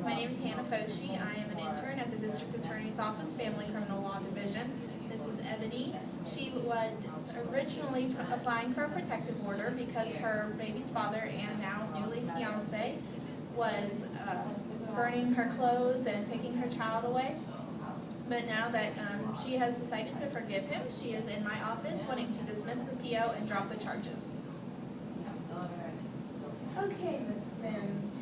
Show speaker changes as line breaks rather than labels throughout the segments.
My name is Hannah Foshee. I am an intern at the District Attorney's Office, Family Criminal Law Division. This is Ebony. She was originally applying for a protective order because her baby's father and now newly fiance was burning her clothes and taking her child away. But now that she has decided to forgive him, she is in my office wanting to dismiss the PO and drop the charges. Okay, Ms. Sims.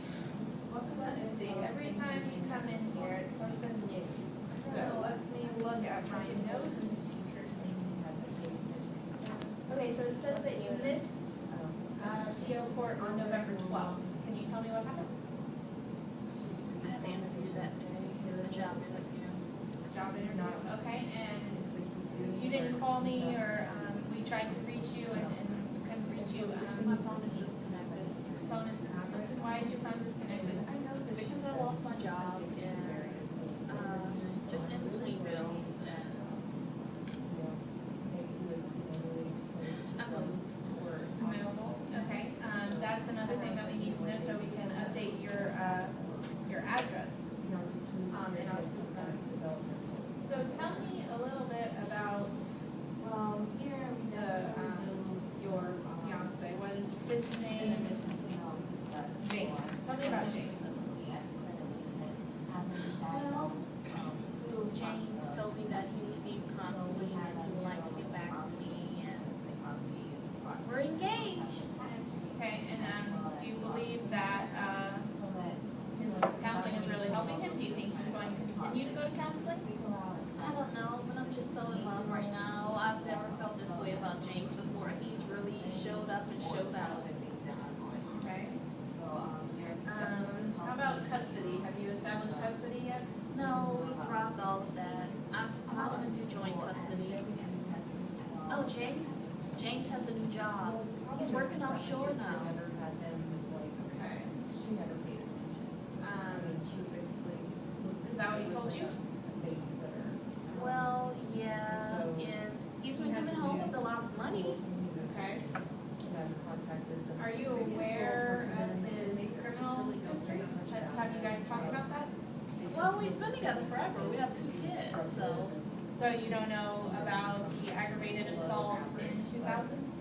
Let's see, every time you come in here, it's something new. So let me look at my notes. Okay, so it says that you missed PO court on November 12th. Can you tell me what happened?
I had to interview that day, the job interview.
Job interview, okay, and you didn't call me or we tried to reach you and couldn't reach you.
My phone is disconnected.
Phone is disconnected. Why is your phone disconnected?
Because I lost my job and just in between bills and I'm
Available. Okay. That's another thing that we need to know so we can update your address in our system. So tell me a little bit about
here we
your fiance. What is his name? James. Tell me about James.
Well, James told me that he received counseling and he would like to get back with me and we're engaged.
Okay. And do you believe that his counseling is really helping him? Do you think he's going to continue to go to counseling?
I don't know, but I'm just so in love right now. I've never felt this way about James before. He's really showed up and showed out.
Okay. How about custody? Have you established custody yet?
No, we dropped all of that. I'm going to do joint custody. Oh, James? James has a new job. He's working offshore now.
Okay. Is that what he told you?
Well, yeah, and he's been coming home with a lot of money.
Okay. Are you aware of his criminal history? Have you guys talked about that?
Well, we've been together forever. We have 2 kids, so.
So you don't know about the aggravated assault in 2000?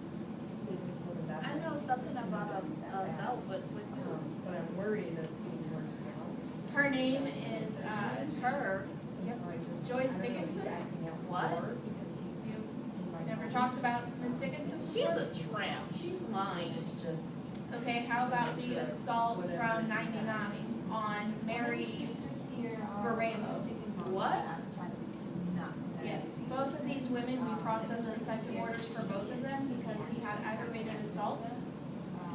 I know something about assault, but with who?
But I'm worried that it's getting worse now.
Her name is Joyce Dickinson.
What?
You never talked about Miss Dickinson?
She's a tramp. She's lying.
It's just.
Okay, how about the assault from 99 on Mary Barrelo?
What?
Yes, both of these women, we processed protective orders for both of them because he had aggravated assaults.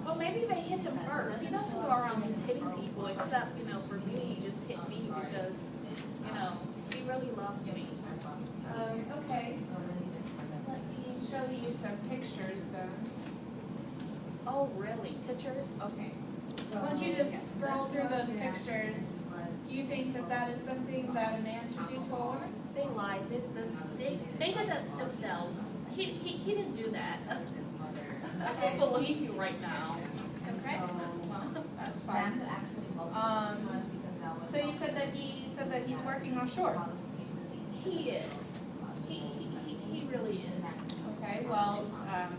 Well, maybe they hit him first. He doesn't go around just hitting people, except, for me, he just hit me because, he really loves me.
Okay, let me show you some pictures then.
Oh, really? Pictures? Okay.
Once you just scroll through those pictures, do you think that that is something that a man should do to a woman?
They lied. They did that themselves. He didn't do that. I can't believe you right now.
Okay, well, that's fine. So you said that he's working offshore.
He is. He really is.
Okay, well,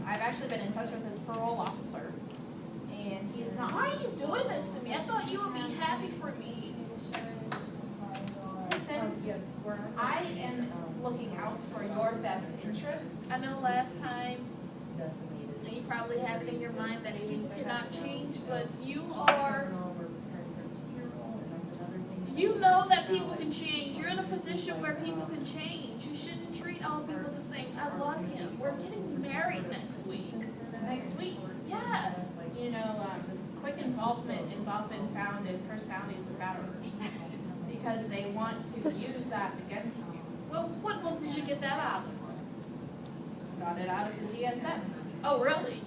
I've actually been in touch with his parole officer, and he is not.
Why are you doing this to me? I thought you would be happy for me.
Since I am looking out for your best interest.
I know last time you probably have it in your mind that you cannot change, but you are. You know that people can change. You're in a position where people can change. You shouldn't treat all people the same. I love him. We're getting married next week.
Next week?
Yes.
Quick involvement is often found in personalities of batterers because they want to use that against you.
Well, what book did you get that out of?
Got it out of the DSM.
Oh, really?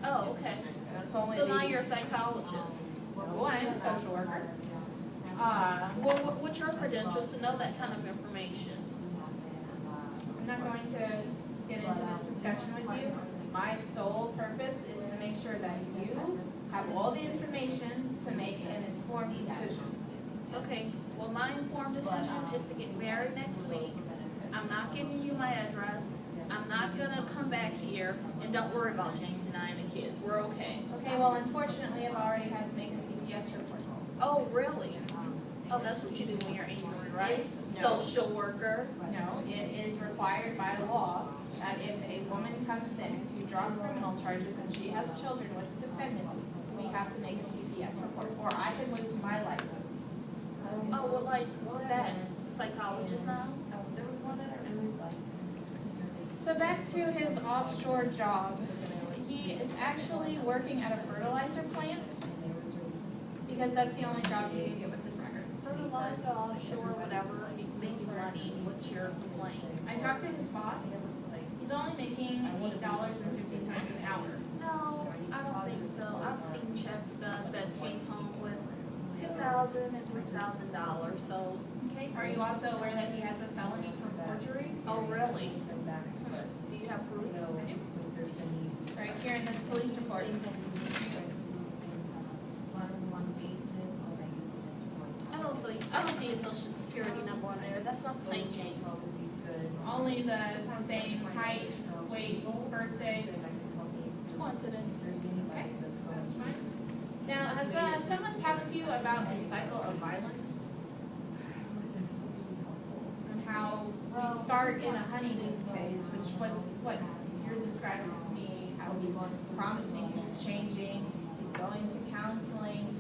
Oh, okay.
That's only
So now you're a psychologist.
Well, I'm a social worker.
Well, what's your credentials to know that kind of information?
I'm not going to get into this discussion with you. My sole purpose is to make sure that you have all the information to make an informed decision.
Okay, well, my informed decision is to get married next week. I'm not giving you my address. I'm not gonna come back here, and don't worry about James and I and the kids. We're okay.
Okay, well, unfortunately, I've already had to make a CPS report.
Oh, really? Oh, that's what you do when you're angry, right?
No.
Social worker.
No, it is required by law that if a woman comes in to drop criminal charges and she has children with the defendant, we have to make a CPS report, or I can lose my license.
Oh, what license is that? Psychologist now?
So back to his offshore job. He is actually working at a fertilizer plant because that's the only job he can get with his record.
Fertilizer, offshore, whatever, he's making money. What's your complaint?
I talked to his boss. He's only making $8.50 an hour.
No, I don't think so. I've seen check stubs that came home with $2,000 and $3,000, so.
Okay. Are you also aware that he has a felony for forgery?
Oh, really? Do you have proof?
I do. Right here in this police report.
I don't see a social security number on there. That's not the same James.
Only the same height, weight, birthday.
Coincidence.
Okay, that's fine. Now, has someone talked to you about his cycle of violence? And how we start in a honeymoon phase, which was what you're describing to me, how he's promising he's changing, he's going to counseling,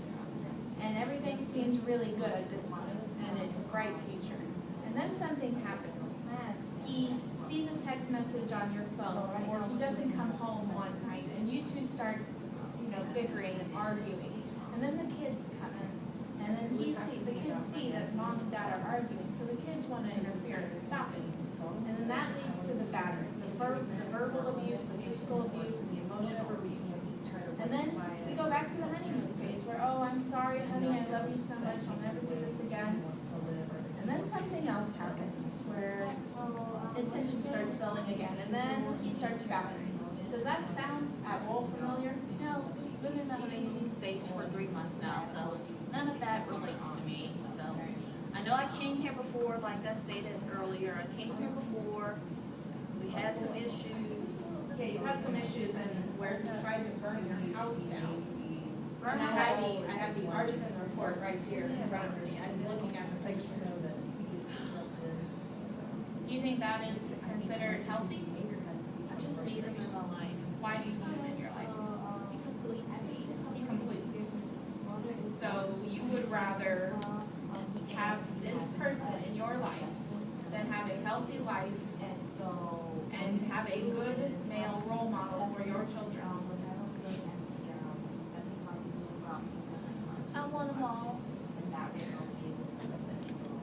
and everything seems really good at this point, and it's a bright future. And then something happens. He sees a text message on your phone, or he doesn't come home one night, and you two start, bickering and arguing. And then the kids come in, and then the kids see that mom and dad are arguing, so the kids want to interfere and stop it. And then that leads to the battery, the verbal abuse, the physical abuse, and the emotional abuse. And then we go back to the honeymoon phase where, oh, I'm sorry, honey, I love you so much, I'll never do this again. And then something else happens where intention starts building again, and then he starts battering. Does that sound at all familiar?
No, we've been in the honeymoon stage for 3 months now, so none of that relates to me. So I know I came here before, like I stated earlier, I came here before. We had some issues.
Yeah, you had some issues and where he tried to burn your house down. And I have the arson report right here in front of me. I'm looking at the pictures. Do you think that is considered healthy?
I just need him in my life.
Why do you need him in your life? He completes me. So you would rather have this person in your life than have a healthy life and have a good male role model for your children?
I want them all.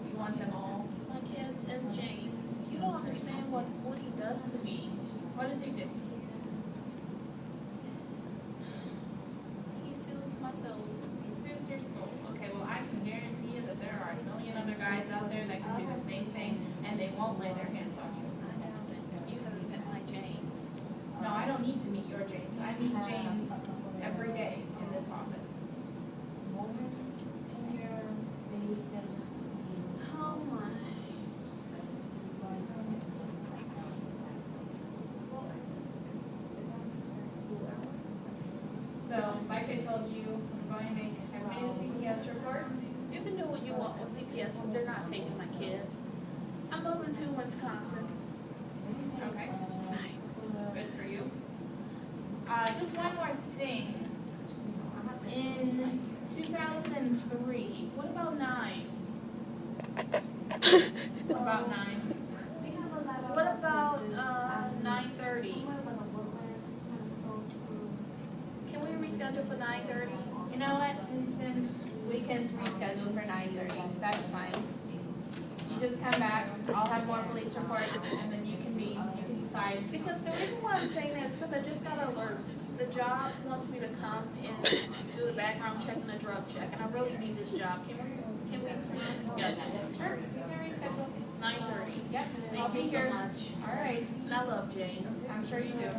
You want them all?
My kids and James. You don't understand what he does to me.
What does he do?
He soothes my soul.
He soothes your soul. Okay, well, I can guarantee you that there are a million other guys out there that can do the same thing, and they won't lay their hands on you.
You haven't met my James.
No, I don't need to meet your James. I meet James every day in this office.
Oh my.
So, like I told you, I've made a CPS report.
You can do what you want with CPS, but they're not taking my kids. I'm moving to Wisconsin.
Okay. Good for you. Just one more thing. In 2003,
What about 9?
about 9.
What about 9:30? Can we reschedule for 9:30?
You know what? Since we can reschedule for 9:30, that's fine. You just come back. I'll have more police reports, and then you can decide.
Because the reason why I'm saying that is because I just got an alert. The job wants me to come and do the background check and a drug check, and I really need this job. Can we please schedule?
Sure, you can reschedule.
9:30.
Yep, I'll
Thank
be
you so
here.
much.
All right.
And I love James.
I'm sure you do.